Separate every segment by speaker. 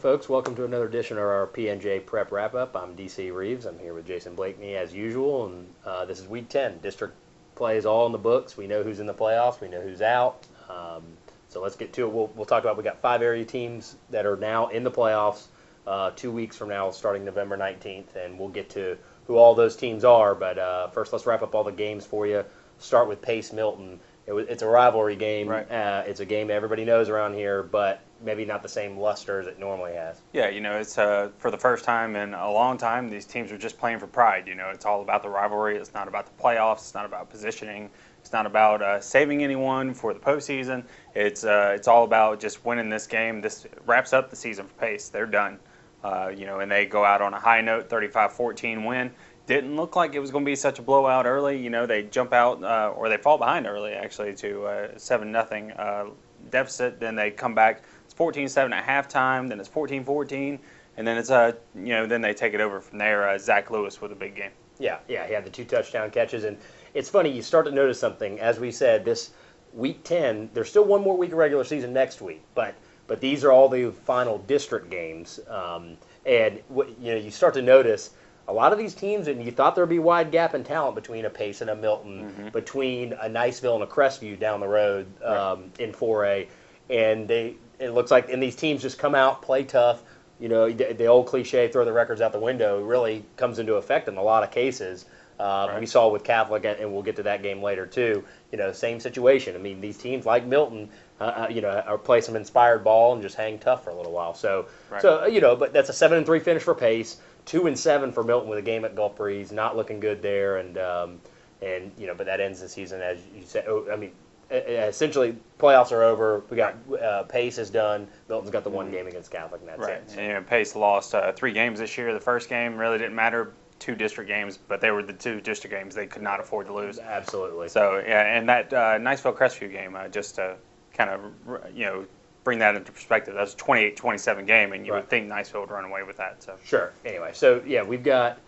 Speaker 1: folks. Welcome to another edition of our P&J Prep Wrap-Up. I'm D.C. Reeves. I'm here with Jason Blakeney as usual, and this is Week 10. District play is all in the books. We know who's in the playoffs. We know who's out. So let's get to it. We'll talk about, we got 5 area teams that are now in the playoffs 2 weeks from now, starting November 19th, and we'll get to who all those teams are. But first, let's wrap up all the games for you. Start with Pace Milton. It's a rivalry game.
Speaker 2: Right.
Speaker 1: It's a game everybody knows around here, but maybe not the same luster as it normally has.
Speaker 2: Yeah, it's for the first time in a long time, these teams are just playing for pride. It's all about the rivalry. It's not about the playoffs. It's not about positioning. It's not about saving anyone for the postseason. It's all about just winning this game. This wraps up the season for Pace. They're done. And they go out on a high note, 35-14 win. Didn't look like it was going to be such a blowout early. They jump out, or they fall behind early, actually, to 7-0 deficit. Then they come back. It's 14-7 at halftime. Then it's 14-14, and then it's then they take it over from there. Zach Lewis with a big game.
Speaker 1: Yeah, he had the 2 touchdown catches, and it's funny. You start to notice something. As we said, this Week 10. There's still one more week of regular season next week, but these are all the final district games, and you start to notice. A lot of these teams, and you thought there would be a wide gap in talent between a Pace and a Milton, between a Niceville and a Crestview down the road in 4A, and it looks like, and these teams just come out, play tough. The old cliche, throw the records out the window, really comes into effect in a lot of cases. We saw with Catholic, and we'll get to that game later too. Same situation. I mean, these teams like Milton, are play some inspired ball and just hang tough for a little while. So, but that's a 7-3 finish for Pace. 2-7 for Milton with a game at Gulf Breeze, not looking good there, and but that ends the season, as you said. Essentially playoffs are over. We got Pace is done. Milton's got the one game against Catholic, and that's it. So.
Speaker 2: And Pace lost 3 games this year. The first game really didn't matter. 2 district games, but they were the 2 district games they could not afford to lose.
Speaker 1: Absolutely.
Speaker 2: So and that Niceville Crestview game, just to kind of bring that into perspective, that's a 28-27 game, and you would think Niceville would run away with that. So
Speaker 1: sure. Anyway, so yeah, we've got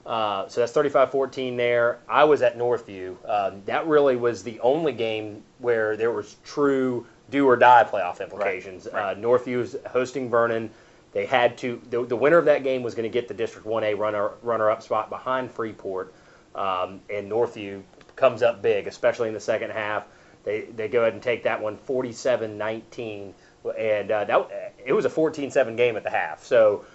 Speaker 1: so that's 35-14 there. I was at Northview. That really was the only game where there was true do or die playoff implications.
Speaker 2: Right.
Speaker 1: Northview's hosting Vernon. They had to. The winner of that game was going to get the District 1A runner-up spot behind Freeport, and Northview comes up big, especially in the second half. They go ahead and take that one 47-19. And it was a 14-7 game at the half. So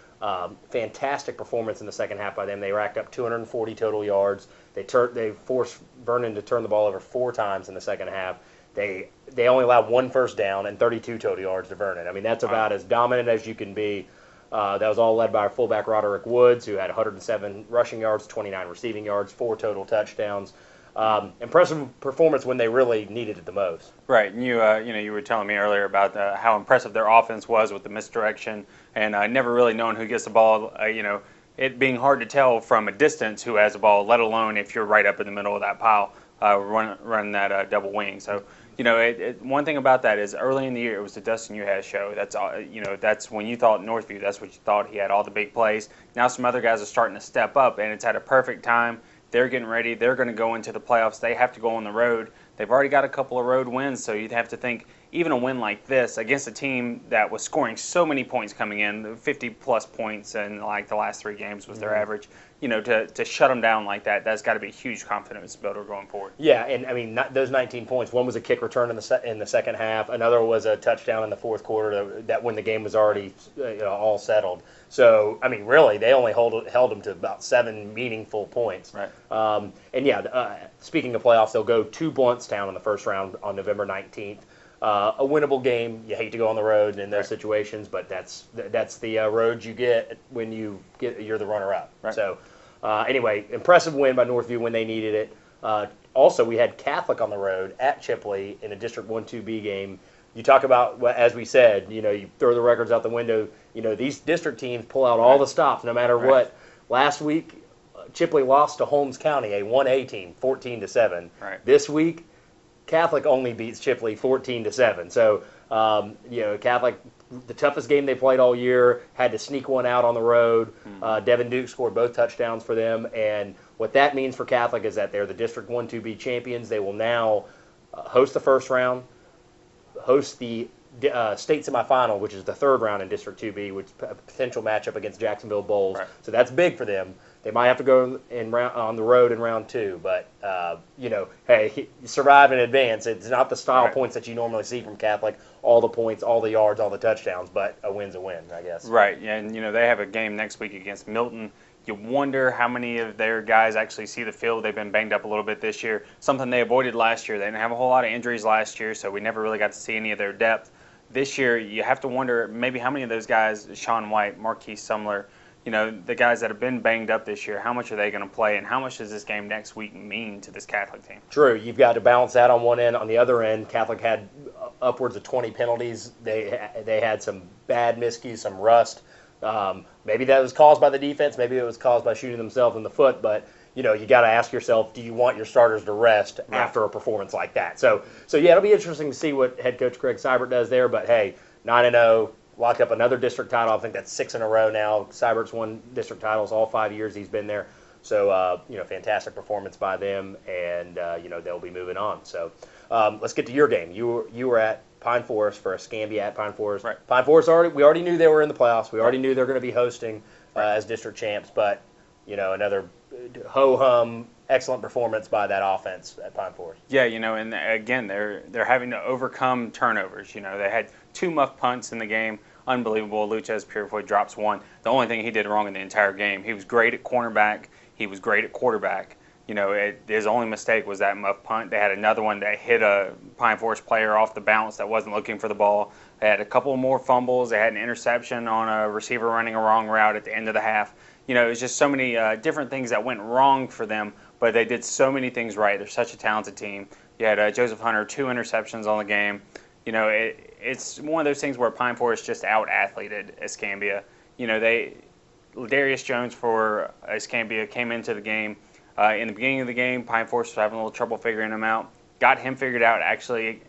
Speaker 1: fantastic performance in the second half by them. They racked up 240 total yards. They forced Vernon to turn the ball over 4 times in the second half. They only allowed 1 first down and 32 total yards to Vernon. I mean, that's about as dominant as you can be. That was all led by our fullback Roderick Woods, who had 107 rushing yards, 29 receiving yards, 4 total touchdowns. Impressive performance when they really needed it the most.
Speaker 2: Right, and you were telling me earlier about how impressive their offense was with the misdirection, and never really knowing who gets the ball. It being hard to tell from a distance who has the ball, let alone if you're right up in the middle of that pile, run that double wing. So one thing about that is early in the year it was the Dustin Uhas show. That's that's when you thought Northview. That's what you thought. He had all the big plays. Now some other guys are starting to step up, and it's at a perfect time. They're getting ready. They're going to go into the playoffs. They have to go on the road. They've already got a couple of road wins, so you'd have to think even a win like this against a team that was scoring so many points coming in, 50-plus points in like the last 3 games was their average, to shut them down like that, that's got to be a huge confidence builder going forward.
Speaker 1: Yeah, and I mean, those 19 points, one was a kick return in the second half, another was a touchdown in the fourth quarter that when the game was already all settled. So, I mean, really, they only held them to about 7 meaningful points.
Speaker 2: Right.
Speaker 1: Speaking of playoffs, they'll go to Bluntstown in the first round on November 19th. A winnable game. You hate to go on the road in those situations, but that's the road you get when you're the runner-up.
Speaker 2: Right.
Speaker 1: So, anyway, impressive win by Northview when they needed it. Also, we had Catholic on the road at Chipley in a District 1-2B game. You talk about, as we said, you throw the records out the window. These district teams pull out all the stops no matter what. Last week, Chipley lost to Holmes County, a 1A team, 14-7.
Speaker 2: Right.
Speaker 1: This week, Catholic only beats Chipley 14-7. So, Catholic, the toughest game they played all year, had to sneak one out on the road. Devin Duke scored both touchdowns for them. And what that means for Catholic is that they're the District 1-2B champions. They will now host the first round, host the state semifinal, which is the third round in District 2B, which is a potential matchup against Jacksonville Bulls.
Speaker 2: Right.
Speaker 1: So that's big for them. They might have to go on the road in round 2, but hey, survive in advance. It's not the style points that you normally see from Catholic. All the points, all the yards, all the touchdowns, but a win's a win, I guess.
Speaker 2: Right, yeah, and they have a game next week against Milton. You wonder how many of their guys actually see the field. They've been banged up a little bit this year, something they avoided last year. They didn't have a whole lot of injuries last year, so we never really got to see any of their depth. This year, you have to wonder maybe how many of those guys, Sean White, Marquise Sumler, the guys that have been banged up this year, how much are they going to play, and how much does this game next week mean to this Catholic team?
Speaker 1: True. You've got to balance that on one end. On the other end, Catholic had upwards of 20 penalties. They had some bad miscues, some rust. Maybe that was caused by the defense. Maybe it was caused by shooting themselves in the foot. But you got to ask yourself, do you want your starters to rest after a performance like that? So yeah, it'll be interesting to see what head coach Craig Seibert does there. But hey, 9-0. Lock up another district title. I think that's 6 in a row now. Seibert's won district titles all 5 years he's been there. So, fantastic performance by them, and, they'll be moving on. So, let's get to your game. You were at Pine Forest for Escambia at Pine Forest.
Speaker 2: Right.
Speaker 1: Pine Forest, we already knew they were in the playoffs. We already knew they were going to be hosting as district champs, but, another ho-hum, excellent performance by that offense at Pine Forest.
Speaker 2: Yeah, and again, they're having to overcome turnovers. They had 2 muff punts in the game. Unbelievable. Luchez Purefoy drops 1. The only thing he did wrong in the entire game, he was great at cornerback. He was great at quarterback. His only mistake was that muff punt. They had another one that hit a Pine Forest player off the bounce that wasn't looking for the ball. They had a couple more fumbles. They had an interception on a receiver running a wrong route at the end of the half. It was just so many different things that went wrong for them, but they did so many things right. They're such a talented team. You had Joseph Hunter, 2 interceptions on the game. It's one of those things where Pine Forest just out-athleted Escambia. Darius Jones for Escambia came into the game. In the beginning of the game, Pine Forest was having a little trouble figuring him out. Got him figured out, actually,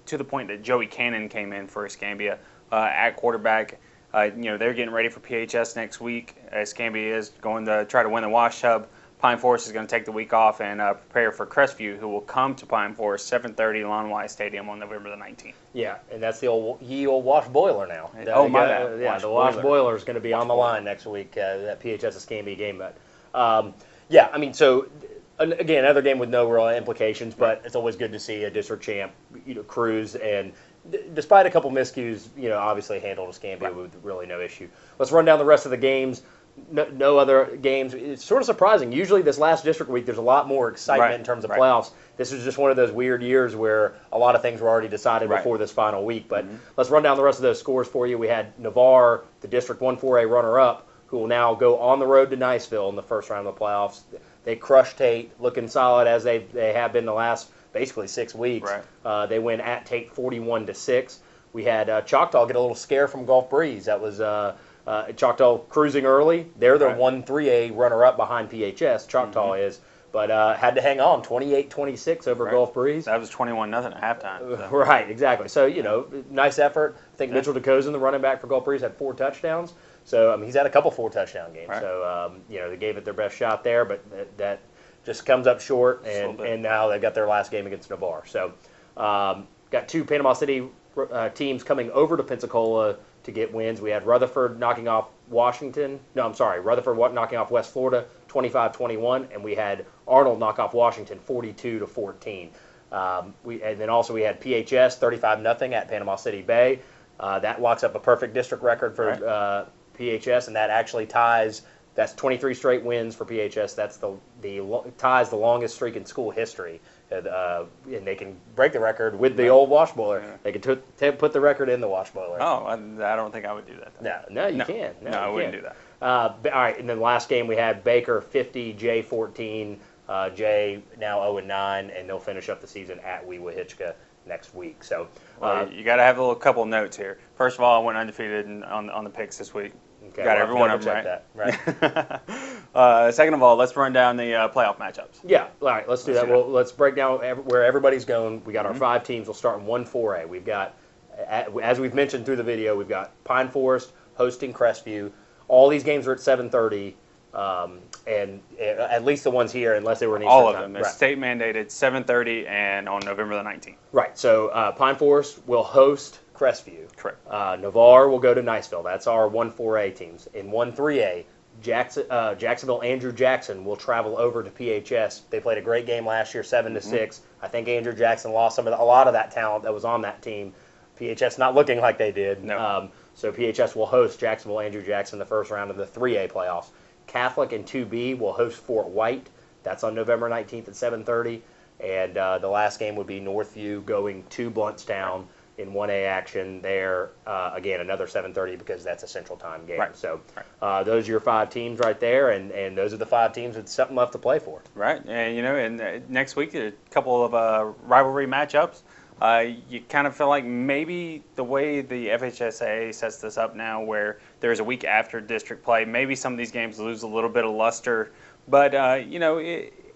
Speaker 2: to the point that Joey Cannon came in for Escambia at quarterback. They're getting ready for PHS next week. Escambia is going to try to win the Wash Hub. Pine Forest is going to take the week off and prepare for Crestview, who will come to Pine Forest 7:30 Lon Wise Stadium on November the 19th.
Speaker 1: Yeah, and that's the old Wash Boiler now.
Speaker 2: Oh, my bad.
Speaker 1: Yeah, the Wash Boiler is going to be on the line next week, that PHS Escambia game. But, so, again, another game with no real implications, but it's always good to see a district champ, cruise, and despite a couple miscues, obviously handled Escambia with really no issue. Let's run down the rest of the games. No other games. It's sort of surprising. Usually this last district week, there's a lot more excitement in terms of playoffs. This was just one of those weird years where a lot of things were already decided before this final week. But let's run down the rest of those scores for you. We had Navarre, the District 1-4A runner-up, who will now go on the road to Niceville in the first round of the playoffs. They crushed Tate, looking solid as they have been the last basically 6 weeks. They win at Tate 41-6. We had Choctaw get a little scare from Gulf Breeze. That was Choctaw cruising early. They're the 1-3A runner-up behind PHS. Choctaw is, but had to hang on 28-26 over Gulf Breeze.
Speaker 2: That was 21-0 at halftime. So.
Speaker 1: Right, exactly. So nice effort. I think Mitchell DeCozen, the running back for Gulf Breeze, had 4 touchdowns. So he's had a couple 4-touchdown games. So they gave it their best shot there, but that just comes up short. And now they've got their last game against Navarre. So got 2 Panama City teams coming over to Pensacola to get wins. We had Rutherford knocking off Washington. No, I'm sorry. Rutherford knocking off West Florida 25-21, and we had Arnold knock off Washington 42-14. And then also we had PHS 35-0 at Panama City Bay. That locks up a perfect district record for PHS, and that actually ties. That's 23 straight wins for PHS. That's ties the longest streak in school history. And they can break the record with the old wash boiler. They can put the record in the wash boiler.
Speaker 2: Oh, I don't think I would do that.
Speaker 1: No, you can't.
Speaker 2: No, I wouldn't do that.
Speaker 1: All right, and then the last game we had Baker 50, Jay 14. Jay now 0-9, and they'll finish up the season at Weewahitchka next week. So
Speaker 2: you got to have a couple of notes here. First of all, I went undefeated on the picks this week.
Speaker 1: Okay,
Speaker 2: got every one of them
Speaker 1: right.
Speaker 2: Second of all, let's run down the playoff matchups.
Speaker 1: Yeah, all right, let's do that. Well, let's break down where everybody's going. We got our 5 teams. We'll start in 1-4A. We've got, as we've mentioned through the video, we've got Pine Forest hosting Crestview. All these games are at 7:30, and at least the ones here, unless they were in Eastern
Speaker 2: all of
Speaker 1: time.
Speaker 2: them. It's state mandated 7:30 and on November the 19th.
Speaker 1: Right. So Pine Forest will host Crestview.
Speaker 2: Correct.
Speaker 1: Navarre will go to Niceville. That's our 1-4A teams. In 1-3A, Jacksonville Andrew Jackson will travel over to PHS. They played a great game last year, 7-6. I think Andrew Jackson lost a lot of that talent that was on that team. PHS not looking like they did.
Speaker 2: No.
Speaker 1: So PHS will host Jacksonville Andrew Jackson the first round of the 3A playoffs. Catholic in 2B will host Fort White. That's on November 19th at 7:30. And the last game would be Northview going to Bluntstown in 1A action there. Again, another 7:30 because that's a Central Time game.
Speaker 2: Right.
Speaker 1: So those are your 5 teams right there, and those are the 5 teams with something left to play for.
Speaker 2: Right. And next week, a couple of rivalry matchups. You kind of feel like maybe the way the FHSAA sets this up now, where there's a week after district play, maybe some of these games lose a little bit of luster. But,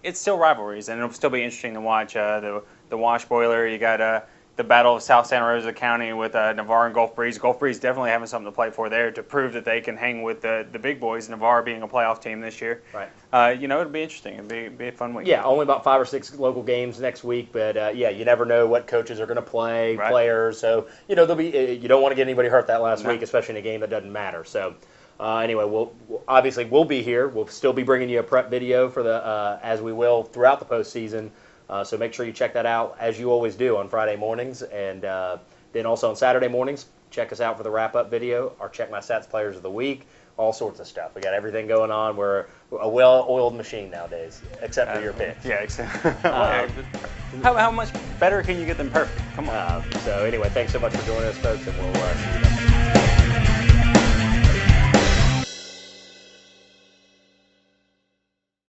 Speaker 2: it's still rivalries, and it'll still be interesting to watch. The Wash Boiler, you got the Battle of South Santa Rosa County with Navarre and Gulf Breeze. Gulf Breeze definitely having something to play for there to prove that they can hang with the big boys, Navarre being a playoff team this year.
Speaker 1: Right.
Speaker 2: It'll be interesting. It'll be a fun week.
Speaker 1: Yeah, only about 5 or 6 local games next week, but you never know what coaches are going to play,
Speaker 2: Right.
Speaker 1: players. So, there'll be you don't want to get anybody hurt that last
Speaker 2: No.
Speaker 1: week, especially in a game that doesn't matter. So, anyway, we'll be here. We'll still be bringing you a prep video for the as we will throughout the postseason. So make sure you check that out as you always do on Friday mornings, and then also on Saturday mornings. Check us out for the wrap-up video, our Check My Stats Players of the Week, all sorts of stuff. We got everything going on. We're a well-oiled machine nowadays, except for your picks.
Speaker 2: Yeah, how much better can you get than perfect? Come on.
Speaker 1: So anyway, thanks so much for joining us, folks, and we'll see you next time.